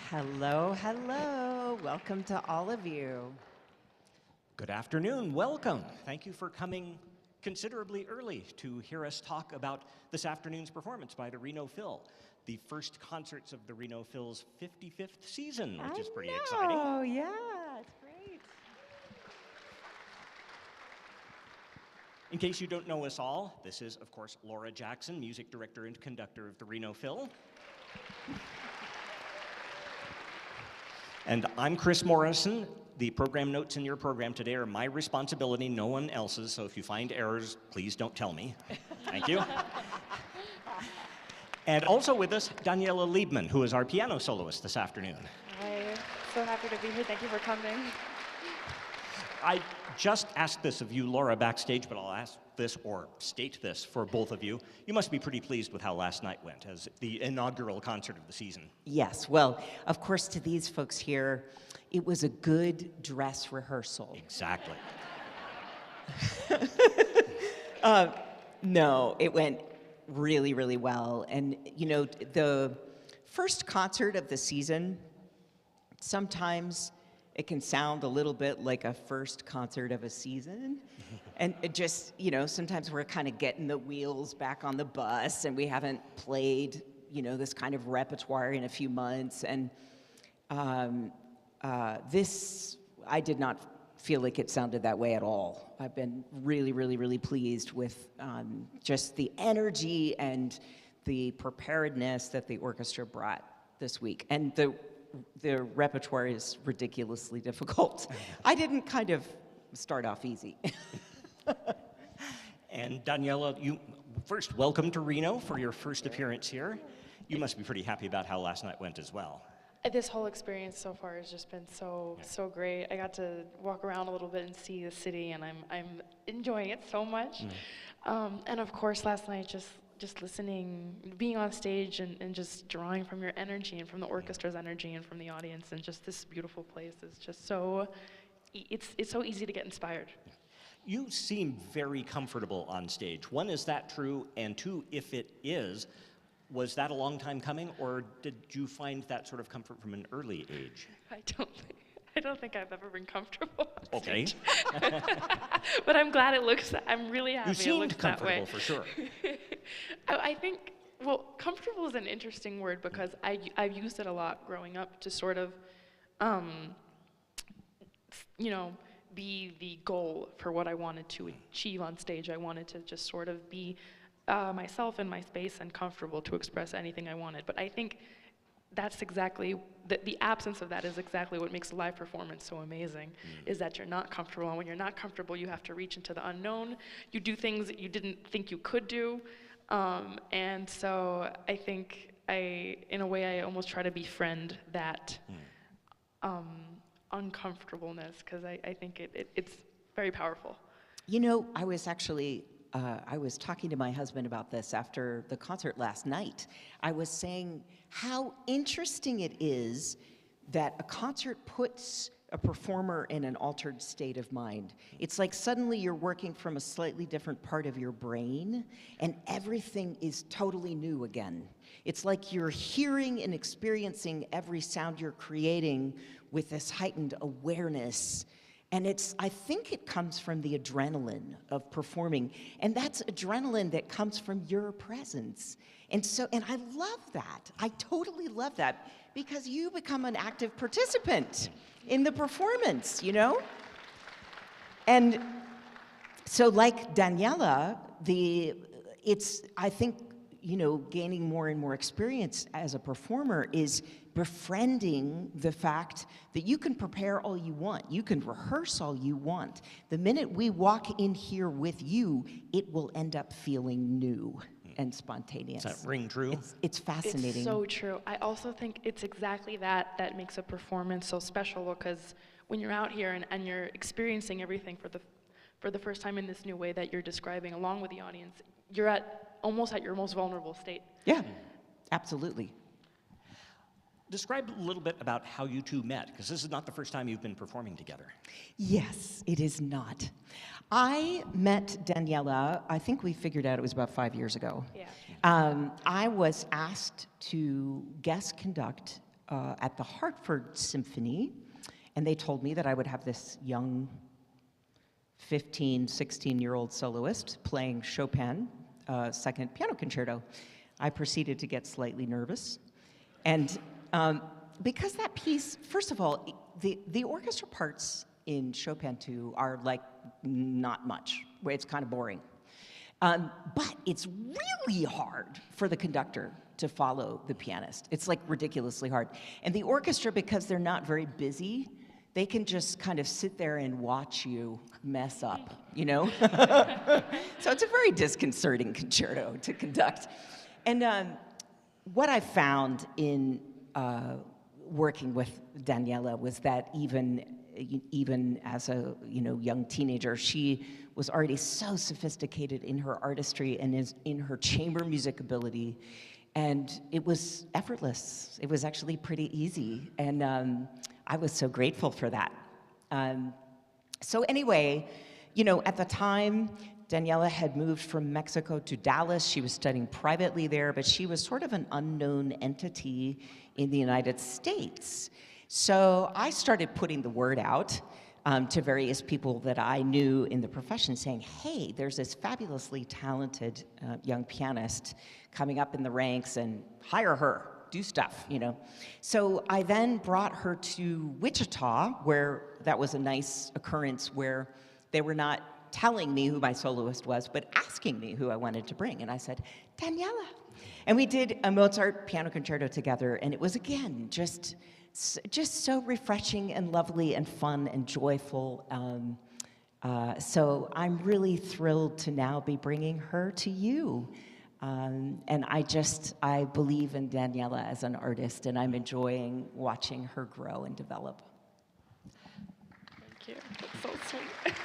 Hello, hello. Welcome to all of you. Good afternoon. Welcome. Thank you for coming considerably early to hear us talk about this afternoon's performance by the Reno Phil, the first concerts of the Reno Phil's 55th season, which is pretty exciting. Oh, yeah, it's great. In case you don't know us all, this is, of course, Laura Jackson, music director and conductor of the Reno Phil. And I'm Chris Morrison. The program notes in your program today are my responsibility, no one else's, so if you find errors, please don't tell me. Thank you. And also with us, Daniela Liebman, who is our piano soloist this afternoon. Hi, so happy to be here. Thank you for coming. I just asked this of you, Laura, backstage, but I'll ask this or state this for both of you. You must be pretty pleased with how last night went as the inaugural concert of the season. Yes, well, of course, to these folks here, it was a good dress rehearsal. Exactly. No, it went really, really well. And, you know, the first concert of the season, sometimes it can sound a little bit like a first concert of a season. And it just, you know, sometimes we're kind of getting the wheels back on the bus and we haven't played, you know, this kind of repertoire in a few months. And this, I did not feel like it sounded that way at all. I've been really, really, really pleased with just the energy and the preparedness that the orchestra brought this week. And the repertoire is ridiculously difficult. I didn't kind of start off easy. And Daniela, you first, welcome to Reno for your first appearance here. You must be pretty happy about how last night went as well. This whole experience so far has just been so great. I got to walk around a little bit and see the city, and I'm enjoying it so much. And of course, last night, just listening, being on stage and just drawing from your energy and from the orchestra's energy and from the audience, and just this beautiful place is just so, it's so easy to get inspired. You seem very comfortable on stage. One, is that true? And two, if it is, was that a long time coming, or did you find that sort of comfort from an early age? I don't think I've ever been comfortable on Okay. stage. But I'm glad I'm really happy You it looks seemed that way. comfortable, for sure. I think, well, comfortable is an interesting word because I've used it a lot growing up to sort of, you know, be the goal for what I wanted to achieve on stage. I wanted to just sort of be myself in my space and comfortable to express anything I wanted. But I think that's exactly, the absence of that is exactly what makes a live performance so amazing, is that you're not comfortable. And when you're not comfortable, you have to reach into the unknown. You do things that you didn't think you could do. And so I think in a way, I almost try to befriend that uncomfortableness, because I think it's very powerful. You know, I was actually, I was talking to my husband about this after the concert last night. I was saying how interesting it is that a concert puts a performer in an altered state of mind. It's like suddenly you're working from a slightly different part of your brain and everything is totally new again. It's like you're hearing and experiencing every sound you're creating with this heightened awareness. And I think it comes from the adrenaline of performing. And that's adrenaline that comes from your presence. And I love that. I totally love that because you become an active participant in the performance, you know? And so like Daniela, I think, you know, gaining more and more experience as a performer is befriending the fact that you can prepare all you want. You can rehearse all you want. The minute we walk in here with you, it will end up feeling new and spontaneous. Does that ring true? It's fascinating. It's so true. I also think it's exactly that makes a performance so special, because when you're out here and you're experiencing everything for the first time in this new way that you're describing along with the audience, you're almost at your most vulnerable state. Yeah, absolutely. Describe a little bit about how you two met, because this is not the first time you've been performing together. Yes, it is not. I met Daniela, I think we figured out it was about 5 years ago. Yeah. I was asked to guest conduct at the Hartford Symphony, and they told me that I would have this young 15, 16-year-old soloist playing Chopin, second piano concerto. I proceeded to get slightly nervous. And because that piece, first of all, the orchestra parts in Chopin 2 are like not much, where it's kind of boring. But it's really hard for the conductor to follow the pianist. It's like ridiculously hard. And the orchestra, because they're not very busy, they can just kind of sit there and watch you mess up, you know? So it's a very disconcerting concerto to conduct. And what I found in working with Daniela was that even as a young teenager, she was already so sophisticated in her artistry and in her chamber music ability, and it was effortless. It was actually pretty easy, and I was so grateful for that. So anyway, at the time, Daniela had moved from Mexico to Dallas. She was studying privately there, but she was sort of an unknown entity in the United States. So I started putting the word out to various people that I knew in the profession, saying, hey, there's this fabulously talented young pianist coming up in the ranks, and hire her, do stuff, So I then brought her to Wichita, where that was a nice occurrence where they were not telling me who my soloist was, but asking me who I wanted to bring. And I said, Daniela. And we did a Mozart piano concerto together, and it was, again, just so refreshing and lovely and fun and joyful. So I'm really thrilled to now be bringing her to you. And I believe in Daniela as an artist, and I'm enjoying watching her grow and develop. Thank you. That's so sweet.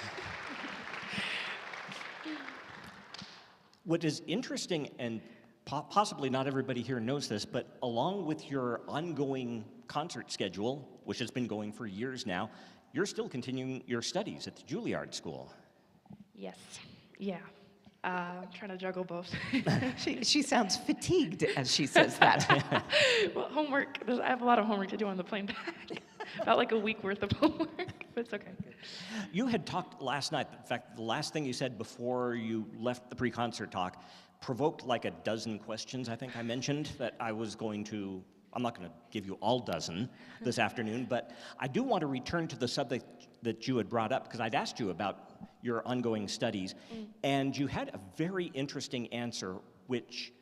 What is interesting, and possibly not everybody here knows this, but along with your ongoing concert schedule, which has been going for years now, you're still continuing your studies at the Juilliard School. Yes. Yeah. I'm trying to juggle both. She sounds fatigued as she says that. Well, homework. I have a lot of homework to do on the plane back. About like a week worth of homework, but it's okay. You had talked last night, in fact, the last thing you said before you left the pre-concert talk provoked like a dozen questions, I think I mentioned, that I'm not going to give you all dozen this afternoon, but I do want to return to the subject that you had brought up, because I'd asked you about your ongoing studies, and you had a very interesting answer, which,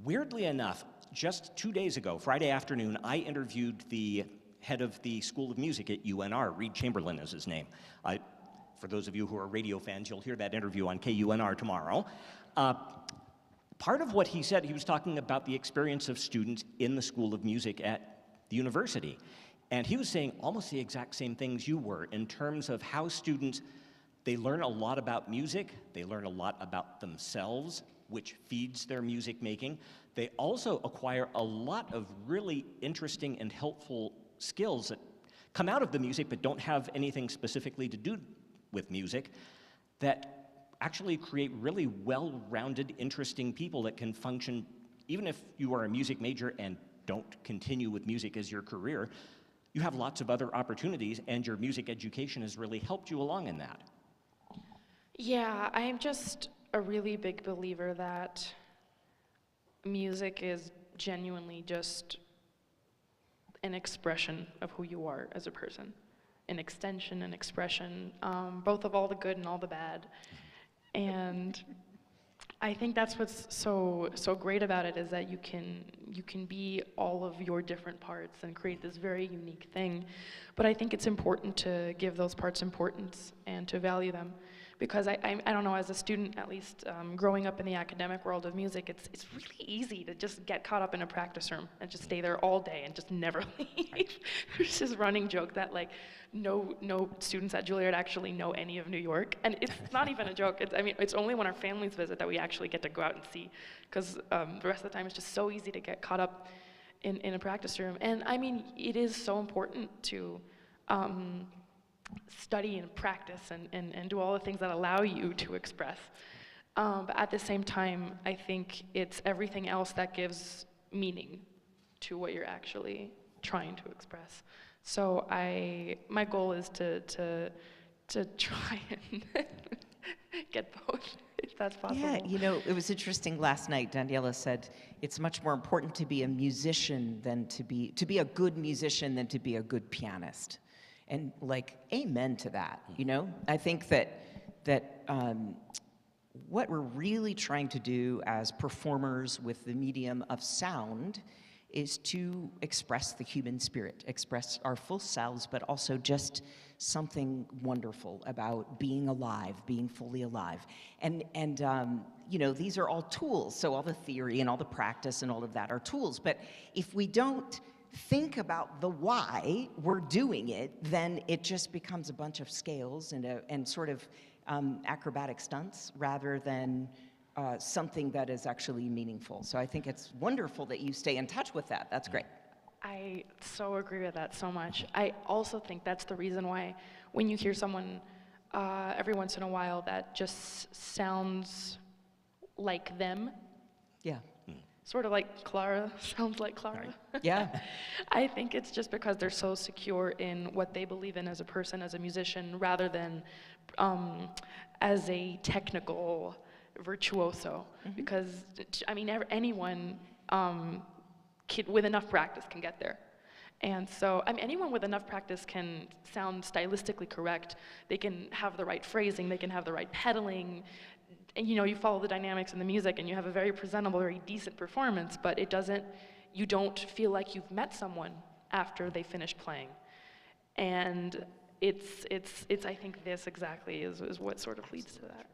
weirdly enough, just 2 days ago, Friday afternoon, I interviewed the head of the School of Music at UNR. Reed Chamberlain is his name. For those of you who are radio fans, you'll hear that interview on KUNR tomorrow. Part of what he said, he was talking about the experience of students in the School of Music at the university. And he was saying almost the exact same things you were in terms of how students, they learn a lot about music, they learn a lot about themselves, which feeds their music making. They also acquire a lot of really interesting and helpful skills that come out of the music but don't have anything specifically to do with music, that actually create really well-rounded, interesting people that can function, even if you are a music major and don't continue with music as your career, you have lots of other opportunities, and your music education has really helped you along in that. Yeah, I'm just a really big believer that music is genuinely just an expression of who you are as a person, an extension, an expression, both of all the good and all the bad. And I think that's what's so great about it, is that you can be all of your different parts and create this very unique thing. But I think it's important to give those parts importance and to value them. Because I don't know, as a student, at least growing up in the academic world of music, it's really easy to just get caught up in a practice room and just stay there all day and just never leave. There's this running joke that like no students at Juilliard actually know any of New York, and it's not even a joke. It's only when our families visit that we actually get to go out and see, because the rest of the time it's just so easy to get caught up in a practice room. And I mean, it is so important to study and practice and do all the things that allow you to express. But at the same time, I think it's everything else that gives meaning to what you're actually trying to express. So my goal is to try and get both, if that's possible. Yeah, you know, it was interesting last night. Daniela said it's much more important to be a musician than to be a good musician than to be a good pianist. And like, amen to that, you know? I think that what we're really trying to do as performers with the medium of sound is to express the human spirit, express our full selves, but also just something wonderful about being alive, being fully alive. And you know, these are all tools, so all the theory and all the practice and all of that are tools, but if we don't think about the why we're doing it, then it just becomes a bunch of scales and sort of acrobatic stunts rather than something that is actually meaningful. So I think it's wonderful that you stay in touch with that. That's great. I so agree with that so much. I also think that's the reason why when you hear someone every once in a while that just sounds like them, Yeah. sort of like Clara sounds like Clara. Yeah. I think it's just because they're so secure in what they believe in as a person, as a musician, rather than as a technical virtuoso. Because, I mean, anyone with enough practice can get there. And so, I mean, anyone with enough practice can sound stylistically correct. They can have the right phrasing, they can have the right pedaling. And you know, you follow the dynamics in the music and you have a very presentable, very decent performance, but you don't feel like you've met someone after they finish playing. And it's I think this exactly is what sort of leads to that.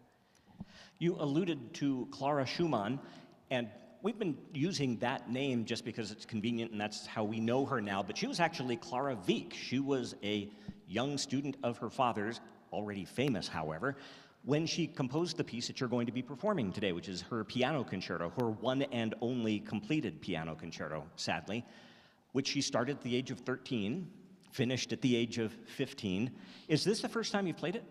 You alluded to Clara Schumann, and we've been using that name just because it's convenient and that's how we know her now, but she was actually Clara Wieck. She was a young student of her father's, already famous, however, when she composed the piece that you're going to be performing today, which is her piano concerto, her one and only completed piano concerto, sadly, which she started at the age of 13, finished at the age of 15. Is this the first time you've played it?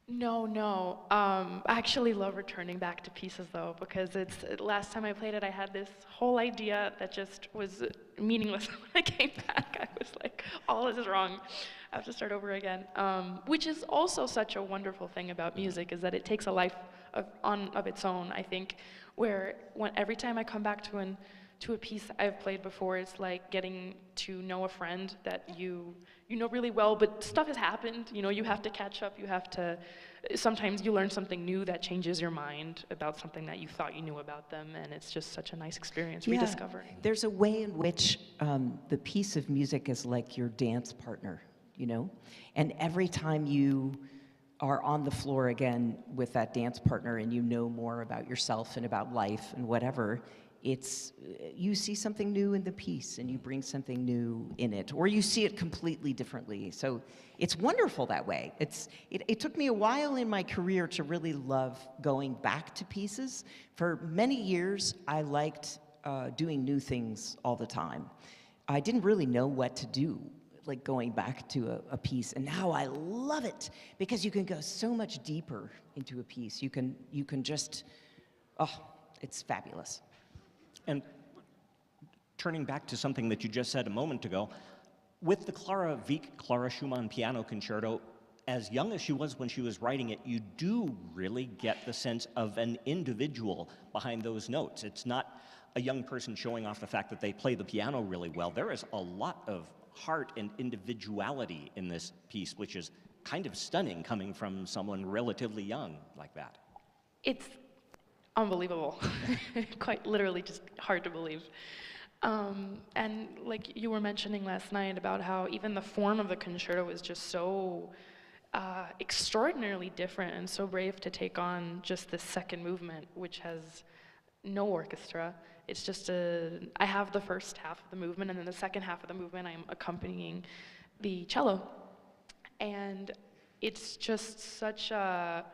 No. I actually love returning back to pieces though, because last time I played it, I had this whole idea that just was meaningless when I came back. I was like, all this is wrong. I have to start over again. Which is also such a wonderful thing about music, is that it takes a life of its own, I think, where every time I come back to a piece I've played before, it's like getting to know a friend that you know really well, but stuff has happened. You know, you have to catch up. Sometimes you learn something new that changes your mind about something that you thought you knew about them, and it's just such a nice experience rediscovering. There's a way in which the piece of music is like your dance partner, you know? And every time you are on the floor again with that dance partner and you know more about yourself and about life and whatever, you see something new in the piece and you bring something new in it, or you see it completely differently. So it's wonderful that way. It took me a while in my career to really love going back to pieces. For many years, I liked doing new things all the time. I didn't really know what to do, like going back to a piece, and now I love it because you can go so much deeper into a piece. You can just, it's fabulous. And turning back to something that you just said a moment ago, with the Clara Wieck, Clara Schumann piano concerto, as young as she was when she was writing it, you do really get the sense of an individual behind those notes. It's not a young person showing off the fact that they play the piano really well. There is a lot of heart and individuality in this piece, which is kind of stunning coming from someone relatively young like that. It's unbelievable. Quite literally just hard to believe. And like you were mentioning last night about how even the form of the concerto is just so extraordinarily different and so brave to take on just the second movement, which has no orchestra. It's just I have the first half of the movement, and then the second half of the movement I'm accompanying the cello. And it's just such a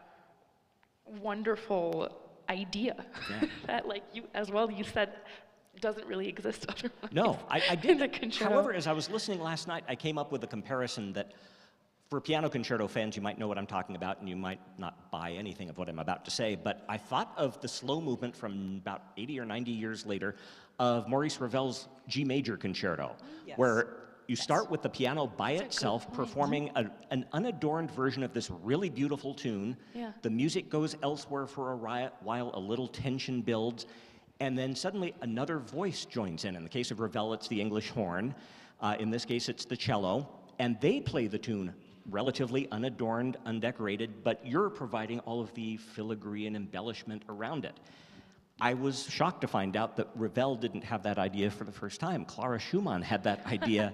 wonderful idea that, like you said, doesn't really exist otherwise. No, I in the didn't. concerto. However, as I was listening last night, I came up with a comparison that For piano concerto fans, you might know what I'm talking about, and you might not buy anything of what I'm about to say, but I thought of the slow movement from about 80 or 90 years later of Maurice Ravel's G major concerto, Yes. where you start with the piano by That's a good itself point. performing an unadorned version of this really beautiful tune. Yeah. The music goes elsewhere for a while, a little tension builds, and then suddenly another voice joins in. In the case of Ravel, it's the English horn. In this case, it's the cello, and they play the tune relatively unadorned, undecorated, but you're providing all of the filigree and embellishment around it. I was shocked to find out that Ravel didn't have that idea for the first time. Clara Schumann had that idea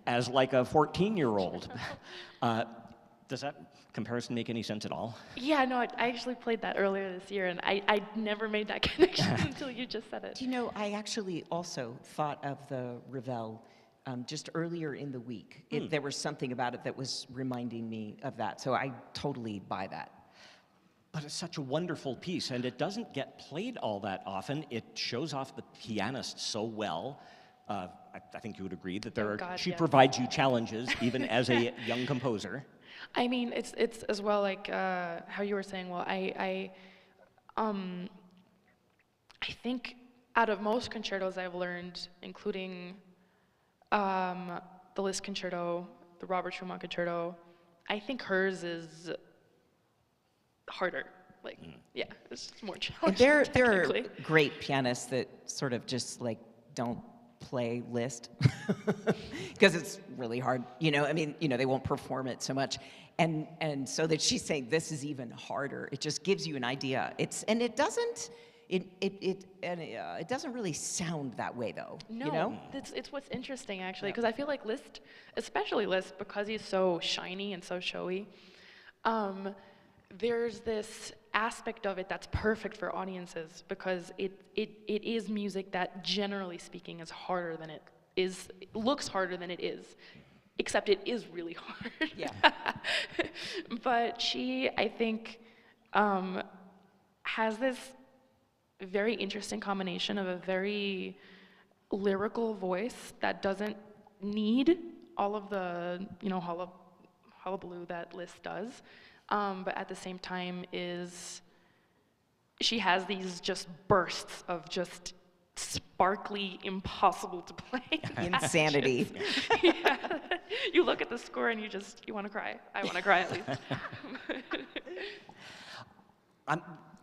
as like a 14-year-old. Does that comparison make any sense at all? Yeah, no, I actually played that earlier this year, and I never made that connection until you just said it. Do you know, I actually also thought of the Ravel just earlier in the week. There was something about it that was reminding me of that, so I totally buy that. But it's such a wonderful piece, and it doesn't get played all that often. It shows off the pianist so well. I think you would agree that she yes. provides you challenges, even as a young composer. I mean, it's as well like how you were saying. Well, I think out of most concertos I've learned, including the Liszt concerto, the Robert Schumann concerto, I think hers is harder. Like, yeah, it's more challenging. And there are technically. great pianists that sort of just like don't play Liszt because it's really hard. You know, I mean, you know, they won't perform it so much, and so that she's saying this is even harder. It just gives you an idea. It doesn't really sound that way though. No, you know? it's what's interesting actually, because I feel like Liszt, especially Liszt, because he's so shiny and so showy, there's this aspect of it that's perfect for audiences because it is music that, generally speaking, is harder than it is, looks harder than it is, except it is really hard. Yeah. But she, I think, has this very interesting combination of a very lyrical voice that doesn't need all of the, you know, hullabaloo that Liszt does, but at the same time she has these just bursts of just sparkly, impossible to play Insanity. Yeah. You look at the score and you want to cry. I want to cry at least.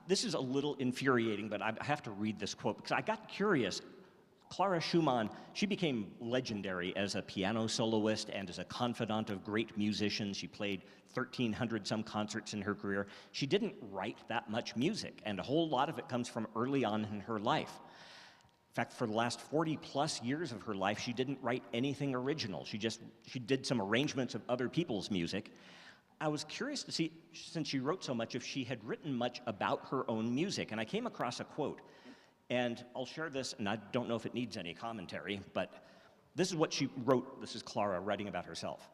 This is a little infuriating, but I have to read this quote because I got curious. Clara Schumann, she became legendary as a piano soloist and as a confidant of great musicians. She played 1,300 some concerts in her career. She didn't write that much music, and a whole lot of it comes from early on in her life. In fact, for the last 40 plus years of her life, she didn't write anything original. She did some arrangements of other people's music. I was curious to see, since she wrote so much, if she had written much about her own music, and I came across a quote. And I'll share this, and I don't know if it needs any commentary, but this is what she wrote. This is Clara writing about herself.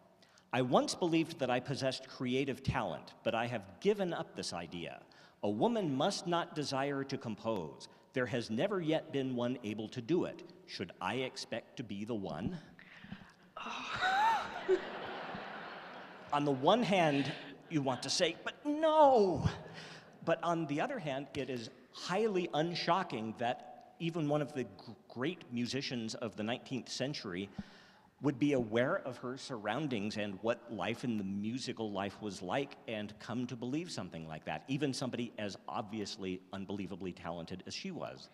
I once believed that I possessed creative talent, but I have given up this idea. A woman must not desire to compose. There has never yet been one able to do it. Should I expect to be the one? On the one hand, you want to say, but no. But on the other hand, it is highly unshocking that even one of the great musicians of the 19th century would be aware of her surroundings and what life in the musical life was like and come to believe something like that, even somebody as obviously unbelievably talented as she was.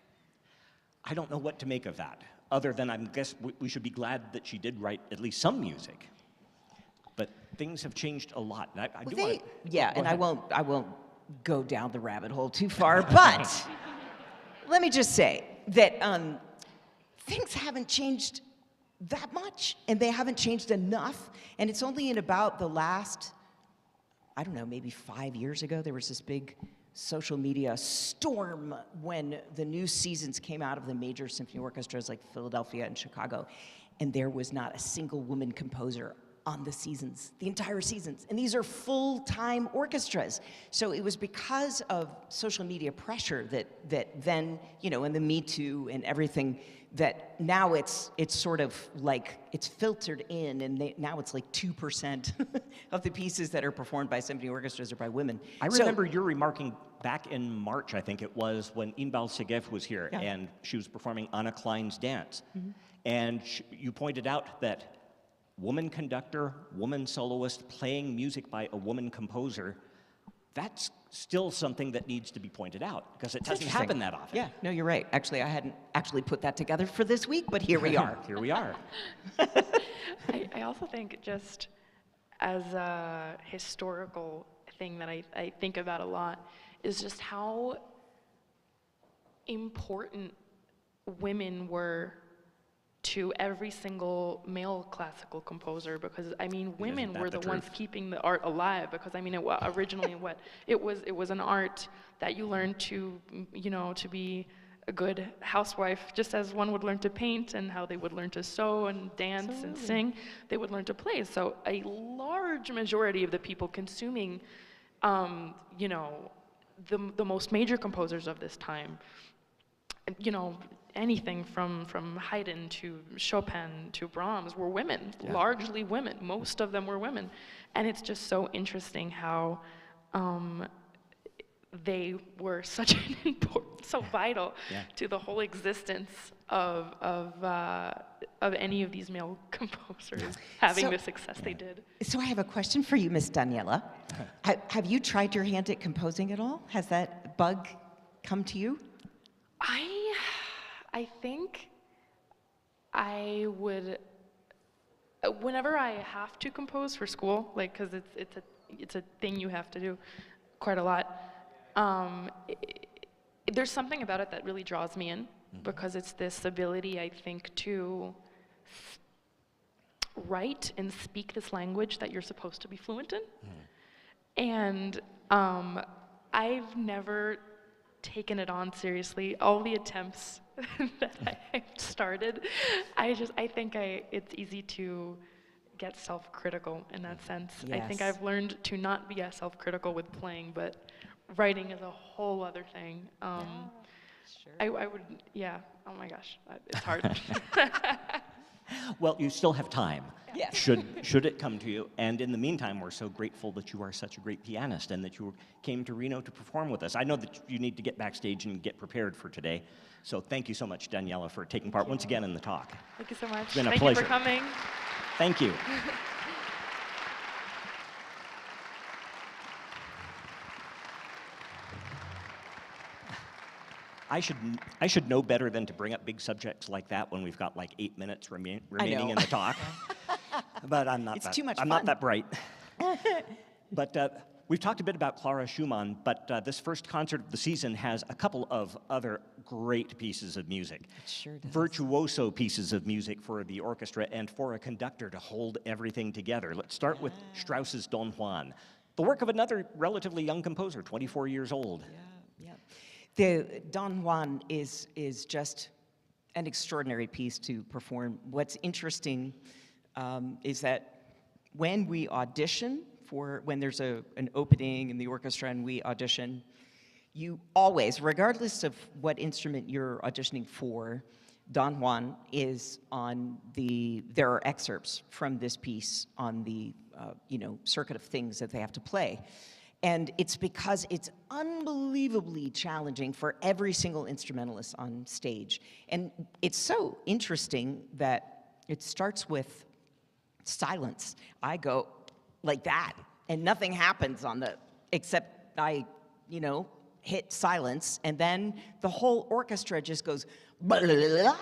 I don't know what to make of that, other than I guess we should be glad that she did write at least some music. But things have changed a lot. And I won't go down the rabbit hole too far, but let me just say that things haven't changed that much, and they haven't changed enough, and it's only in about the last, I don't know, maybe 5 years ago, there was this big social media storm when the new seasons came out of the major symphony orchestras like Philadelphia and Chicago, and there was not a single woman composer on the seasons, the entire seasons. And these are full-time orchestras. So it was because of social media pressure that then, you know, and the Me Too and everything, that now it's sort of like, it's filtered in, and now it's like 2% of the pieces that are performed by symphony orchestras are by women. I remember you remarking back in March, I think it was, when Inbal Segev was here, Yeah. and she was performing Anna Klein's Dance. And you pointed out that woman conductor, woman soloist, playing music by a woman composer, that's still something that needs to be pointed out, because it doesn't happen that often. Yeah, no, you're right. Actually, I hadn't actually put that together for this week, but here we are. Here we are. I also think, just as a historical thing that I think about a lot, is just how important women were to every single male classical composer, because I mean, women were the ones keeping the art alive, because I mean, originally it was an art that you learned to, you know, to be a good housewife, just as one would learn to paint, and how they would learn to sew and dance and sing, they would learn to play. So a large majority of the people consuming, you know, the most major composers of this time, you know, anything from Haydn to Chopin to Brahms were women, largely women. Most of them were women. And it's just so interesting how they were such an important, so vital to the whole existence of any of these male composers having the success they did. So I have a question for you, Miss Daniela. Have you tried your hand at composing at all? Has that bug come to you? I think I would, whenever I have to compose for school, like, because it's a thing you have to do quite a lot, there's something about it that really draws me in, because it's this ability, I think, to write and speak this language that you're supposed to be fluent in. And I've never taken it on seriously. All the attempts that I've started, I think it's easy to get self-critical in that sense. I think Yes. I've learned to not be as self-critical with playing, but writing is a whole other thing. I would, oh my gosh, it's hard. Well, you still have time. Yes. Should it come to you. And in the meantime, we're so grateful that you are such a great pianist and that you came to Reno to perform with us. I know that you need to get backstage and get prepared for today. So thank you so much, Daniela, for taking part once again in the talk. Thank you so much. It's been a Thank pleasure. you for coming. Thank you. I should know better than to bring up big subjects like that when we've got like 8 minutes remaining in the talk. But I'm not. It's too much I'm fun. not that bright. But we've talked a bit about Clara Schumann, but this first concert of the season has a couple of other great pieces of music. It sure does. Virtuoso pieces of music for the orchestra and for a conductor to hold everything together. Let's start with Strauss's Don Juan, the work of another relatively young composer, 24 years old. Yeah. The Don Juan is just an extraordinary piece to perform. What's interesting is that when we audition when there's an opening in the orchestra and we audition, you always, regardless of what instrument you're auditioning for, Don Juan is on there are excerpts from this piece on the circuit of things that they have to play. And it's because it's unbelievably challenging for every single instrumentalist on stage. And it's so interesting that it starts with silence. I go like that, and nothing happens except I, hit silence, and then the whole orchestra just goes, blah, blah, blah, blah,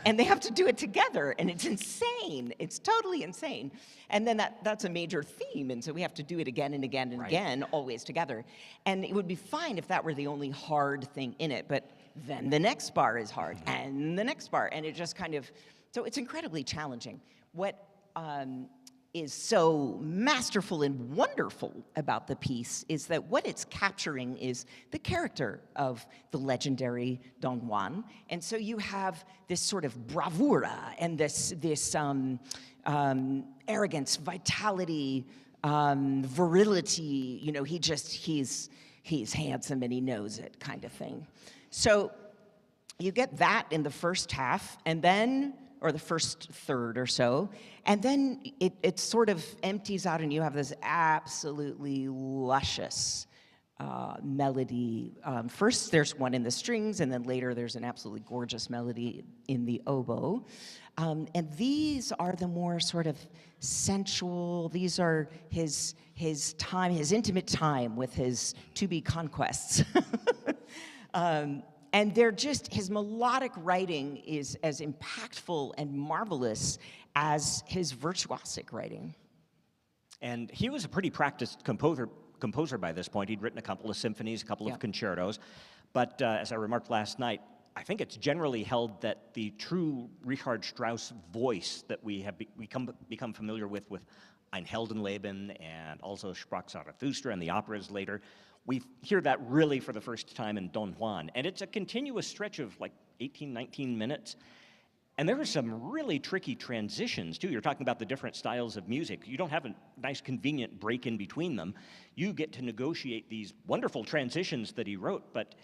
and they have to do it together, and it's insane. It's totally insane. And then that's a major theme, and so we have to do it again and again and again, always together. And it would be fine if that were the only hard thing in it, but then the next bar is hard, and the next bar, and it just kind of, so it's incredibly challenging. What is so masterful and wonderful about the piece is that what it's capturing is the character of the legendary Don Juan. And so you have this sort of bravura and this arrogance, vitality, virility. You know, he's handsome and he knows it, kind of thing. So you get that in the first half, and then, or the first third or so, and then it sort of empties out and you have this absolutely luscious melody. First there's one in the strings, and then later there's an absolutely gorgeous melody in the oboe. And these are the more sort of sensual, these are his time, his intimate time with his to-be conquests. And they're just, his melodic writing is as impactful and marvelous as his virtuosic writing. And he was a pretty practiced composer by this point. He'd written a couple of symphonies, a couple of concertos. But as I remarked last night, I think it's generally held that the true Richard Strauss voice that we have become familiar with Ein Heldenleben and also Sprach Zarathustra and the operas later, we hear that really for the first time in Don Juan. And it's a continuous stretch of like 18, 19 minutes. And there are some really tricky transitions, too. You're talking about the different styles of music. You don't have a nice, convenient break in between them. You get to negotiate these wonderful transitions that he wrote, but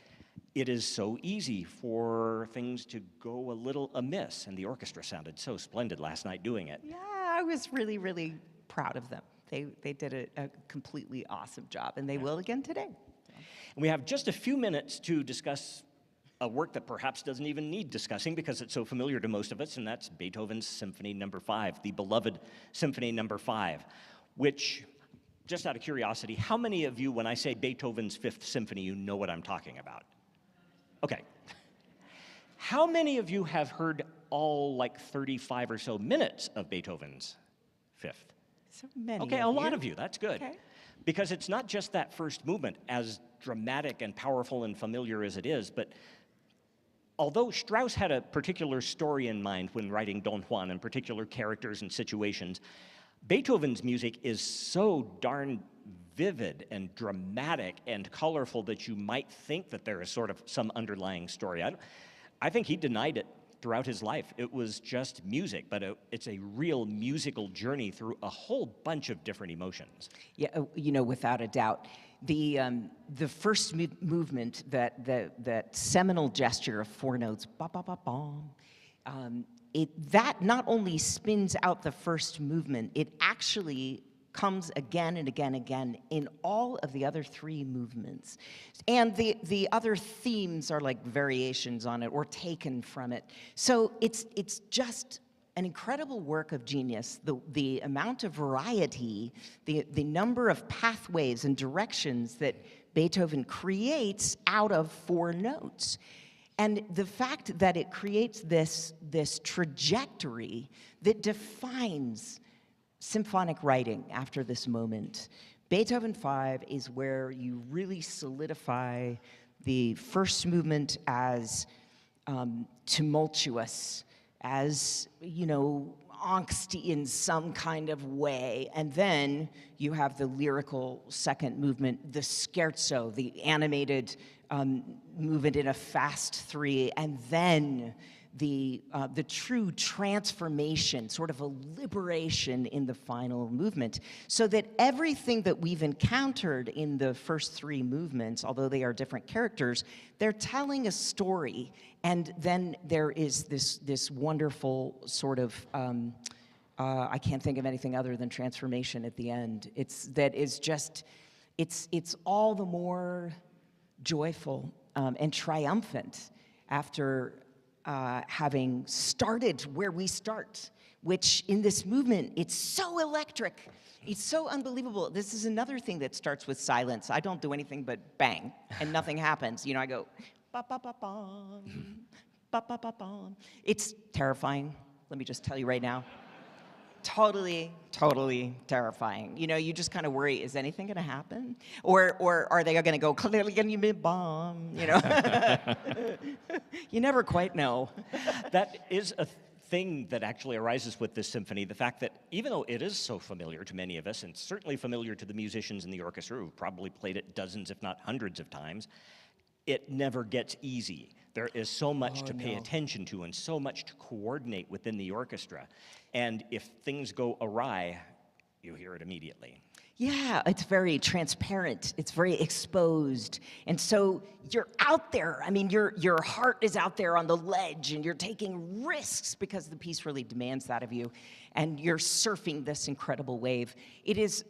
it is so easy for things to go a little amiss. And the orchestra sounded so splendid last night doing it. Yeah, I was really, really proud of them. They did a completely awesome job, and they will again today. And we have just a few minutes to discuss a work that perhaps doesn't even need discussing because it's so familiar to most of us, and that's Beethoven's Symphony No. 5, the beloved Symphony No. 5, which, just out of curiosity, how many of you, when I say Beethoven's Fifth Symphony, you know what I'm talking about? Okay. How many of you have heard all like 35 or so minutes of Beethoven's Fifth? So many. Okay, a lot of you, that's good. Okay. Because it's not just that first movement, as dramatic and powerful and familiar as it is, but although Strauss had a particular story in mind when writing Don Juan and particular characters and situations, Beethoven's music is so darn vivid and dramatic and colorful that you might think that there is sort of some underlying story. I think he denied it throughout his life. It was just music, but it's a real musical journey through a whole bunch of different emotions. Yeah, you know, without a doubt. The first movement, that seminal gesture of four notes, ba ba ba bom, that not only spins out the first movement, it actually comes again and again and again in all of the other three movements. And the other themes are like variations on it or taken from it. So it's just an incredible work of genius. The amount of variety, the number of pathways and directions that Beethoven creates out of four notes. And the fact that it creates this trajectory that defines symphonic writing after this moment. Beethoven 5 is where you really solidify the first movement as tumultuous, as, you know, angsty in some kind of way. And then you have the lyrical second movement, the scherzo, the animated movement in a fast 3, and then the true transformation, sort of a liberation in the final movement, so that everything that we've encountered in the first three movements, although they are different characters, they're telling a story, and then there is this wonderful sort of, I can't think of anything other than transformation at the end. It's all the more joyful and triumphant after having started where we start, which in this movement, it's so electric. It's so unbelievable. This is another thing that starts with silence. I don't do anything but bang, and nothing happens. You know, I go, ba ba ba bum, ba ba ba bum. It's terrifying, let me just tell you right now. Totally, totally terrifying. You know, you just kind of worry, is anything going to happen? Or are they going to go, clearly going to be a bomb? You know? You never quite know. That is a thing that actually arises with this symphony, the fact that even though it is so familiar to many of us, and certainly familiar to the musicians in the orchestra who've probably played it dozens, if not hundreds of times, it never gets easy. There is so much to pay attention to and so much to coordinate within the orchestra. And if things go awry, you hear it immediately. Yeah, it's very transparent. It's very exposed. And so you're out there. I mean, your heart is out there on the ledge, and you're taking risks because the piece really demands that of you. And you're surfing this incredible wave. It is,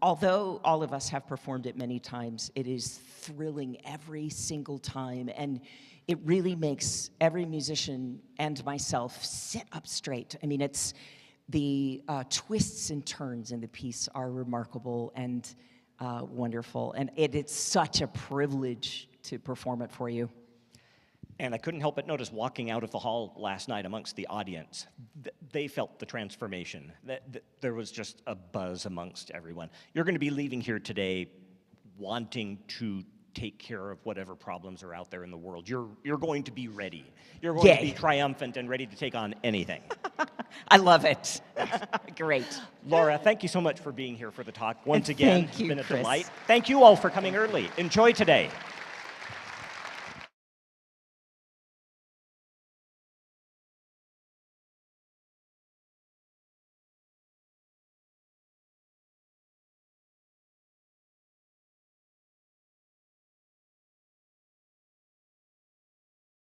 although all of us have performed it many times, it is thrilling every single time. And it really makes every musician and myself sit up straight. I mean, it's the twists and turns in the piece are remarkable and wonderful. And it's such a privilege to perform it for you. And I couldn't help but notice walking out of the hall last night amongst the audience, they felt the transformation. There was just a buzz amongst everyone. You're going to be leaving here today wanting to take care of whatever problems are out there in the world. You're going to be ready. You're going to be triumphant and ready to take on anything. I love it. Great. Laura, thank you so much for being here for the talk. Once again, Thank you, it's been a Chris. delight. Thank you all for coming early. Enjoy today.